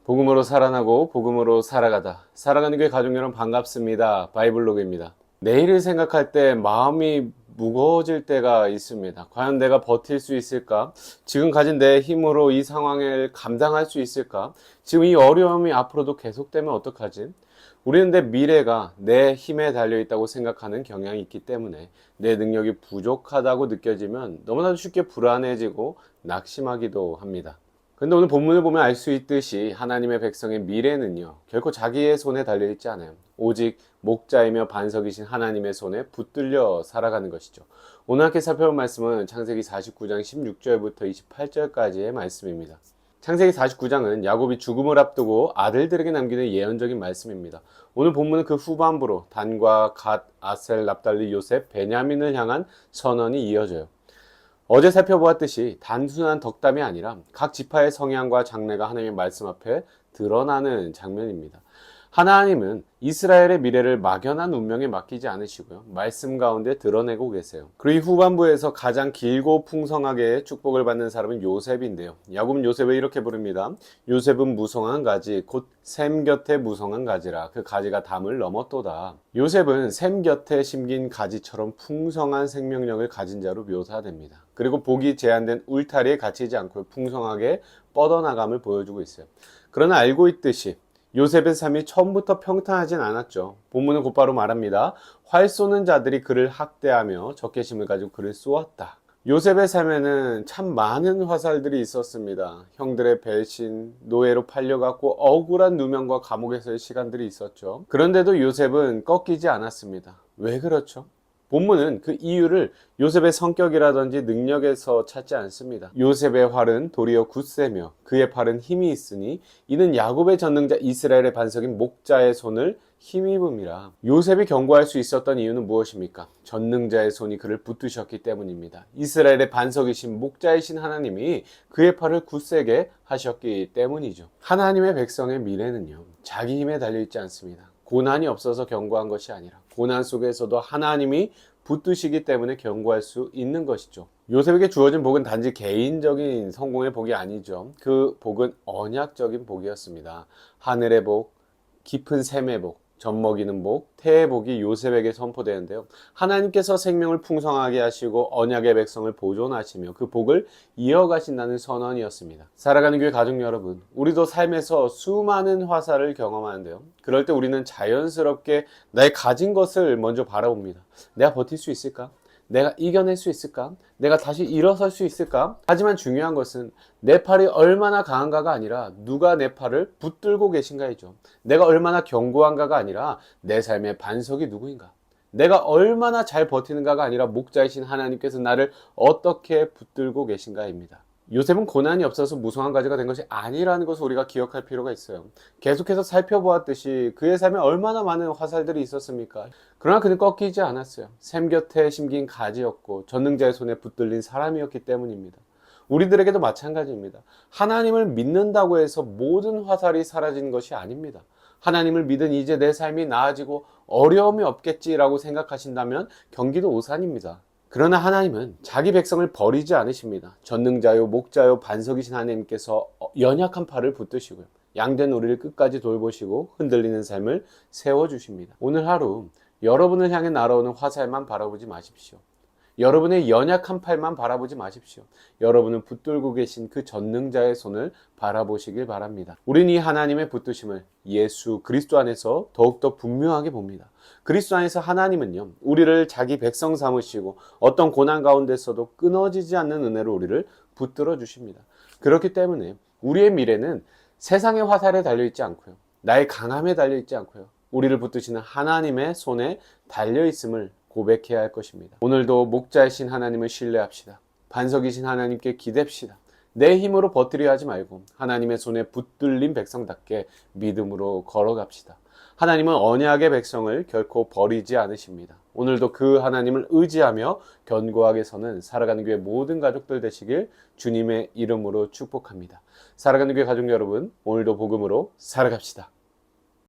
복음으로 살아나고 복음으로 살아가다. 살아가는 교회 가족 여러분 반갑습니다. 바이블로그입니다. 내일을 생각할 때 마음이 무거워질 때가 있습니다. 과연 내가 버틸 수 있을까? 지금 가진 내 힘으로 이 상황을 감당할 수 있을까? 지금 이 어려움이 앞으로도 계속되면 어떡하지? 우리는 내 미래가 내 힘에 달려있다고 생각하는 경향이 있기 때문에 내 능력이 부족하다고 느껴지면 너무나도 쉽게 불안해지고 낙심하기도 합니다. 근데 오늘 본문을 보면 알 수 있듯이 하나님의 백성의 미래는요, 결코 자기의 손에 달려있지 않아요. 오직 목자이며 반석이신 하나님의 손에 붙들려 살아가는 것이죠. 오늘 함께 살펴볼 말씀은 창세기 49장 16절부터 28절까지의 말씀입니다. 창세기 49장은 야곱이 죽음을 앞두고 아들들에게 남기는 예언적인 말씀입니다. 오늘 본문은 그 후반부로 단과 갓, 아셀, 납달리, 요셉, 베냐민을 향한 선언이 이어져요. 어제 살펴보았듯이 단순한 덕담이 아니라 각 지파의 성향과 장래가 하나님의 말씀 앞에 드러나는 장면입니다. 하나님은 이스라엘의 미래를 막연한 운명에 맡기지 않으시고요. 말씀 가운데 드러내고 계세요. 그리고 이 후반부에서 가장 길고 풍성하게 축복을 받는 사람은 요셉인데요. 야곱은 요셉을 이렇게 부릅니다. 요셉은 무성한 가지, 곧 샘 곁에 무성한 가지라. 그 가지가 담을 넘었도다. 요셉은 샘 곁에 심긴 가지처럼 풍성한 생명력을 가진 자로 묘사됩니다. 그리고 복이 제한된 울타리에 갇히지 않고 풍성하게 뻗어나감을 보여주고 있어요. 그러나 알고 있듯이 요셉의 삶이 처음부터 평탄하진 않았죠. 본문은 곧바로 말합니다. 활 쏘는 자들이 그를 학대하며 적개심을 가지고 그를 쏘았다. 요셉의 삶에는 참 많은 화살들이 있었습니다. 형들의 배신, 노예로 팔려갔고 억울한 누명과 감옥에서의 시간들이 있었죠. 그런데도 요셉은 꺾이지 않았습니다. 왜 그렇죠? 본문은 그 이유를 요셉의 성격이라든지 능력에서 찾지 않습니다. 요셉의 활은 도리어 굳세며 그의 팔은 힘이 있으니 이는 야곱의 전능자 이스라엘의 반석인 목자의 손을 힘입음이라. 요셉이 견고할 수 있었던 이유는 무엇입니까? 전능자의 손이 그를 붙드셨기 때문입니다. 이스라엘의 반석이신 목자이신 하나님이 그의 팔을 굳세게 하셨기 때문이죠. 하나님의 백성의 미래는요, 자기 힘에 달려있지 않습니다. 고난이 없어서 견고한 것이 아니라 고난 속에서도 하나님이 붙드시기 때문에 견고할 수 있는 것이죠. 요셉에게 주어진 복은 단지 개인적인 성공의 복이 아니죠. 그 복은 언약적인 복이었습니다. 하늘의 복, 깊은 샘의 복, 젖먹이는 복, 태의 복이 요셉에게 선포되는데요. 하나님께서 생명을 풍성하게 하시고 언약의 백성을 보존하시며 그 복을 이어가신다는 선언이었습니다. 살아가는 교회 가족 여러분, 우리도 삶에서 수많은 화살을 경험하는데요. 그럴 때 우리는 자연스럽게 나의 가진 것을 먼저 바라봅니다. 내가 버틸 수 있을까? 내가 이겨낼 수 있을까? 내가 다시 일어설 수 있을까? 하지만 중요한 것은 내 팔이 얼마나 강한가가 아니라 누가 내 팔을 붙들고 계신가이죠. 내가 얼마나 견고한가가 아니라 내 삶의 반석이 누구인가? 내가 얼마나 잘 버티는가가 아니라 목자이신 하나님께서 나를 어떻게 붙들고 계신가입니다. 요셉은 고난이 없어서 무성한 가지가 된 것이 아니라는 것을 우리가 기억할 필요가 있어요. 계속해서 살펴보았듯이 그의 삶에 얼마나 많은 화살들이 있었습니까? 그러나 그는 꺾이지 않았어요. 샘 곁에 심긴 가지였고 전능자의 손에 붙들린 사람이었기 때문입니다. 우리들에게도 마찬가지입니다. 하나님을 믿는다고 해서 모든 화살이 사라지는 것이 아닙니다. 하나님을 믿은 이제 내 삶이 나아지고 어려움이 없겠지라고 생각하신다면 경기도 오산입니다. 그러나 하나님은 자기 백성을 버리지 않으십니다. 전능자요 목자요 반석이신 하나님께서 연약한 팔을 붙드시고요. 양된 우리를 끝까지 돌보시고 흔들리는 삶을 세워주십니다. 오늘 하루 여러분을 향해 날아오는 화살만 바라보지 마십시오. 여러분의 연약한 팔만 바라보지 마십시오. 여러분은 붙들고 계신 그 전능자의 손을 바라보시길 바랍니다. 우리는 이 하나님의 붙드심을 예수 그리스도 안에서 더욱더 분명하게 봅니다. 그리스도 안에서 하나님은요, 우리를 자기 백성 삼으시고 어떤 고난 가운데서도 끊어지지 않는 은혜로 우리를 붙들어 주십니다. 그렇기 때문에 우리의 미래는 세상의 화살에 달려있지 않고요, 나의 강함에 달려있지 않고요, 우리를 붙드시는 하나님의 손에 달려있음을 고백해야 할 것입니다. 오늘도 목자이신 하나님을 신뢰합시다. 반석이신 하나님께 기댑시다. 내 힘으로 버티려 하지 말고 하나님의 손에 붙들린 백성답게 믿음으로 걸어갑시다. 하나님은 언약의 백성을 결코 버리지 않으십니다. 오늘도 그 하나님을 의지하며 견고하게 서는 살아가는 교회 모든 가족들 되시길 주님의 이름으로 축복합니다. 살아가는 교회 가족 여러분, 오늘도 복음으로 살아갑시다.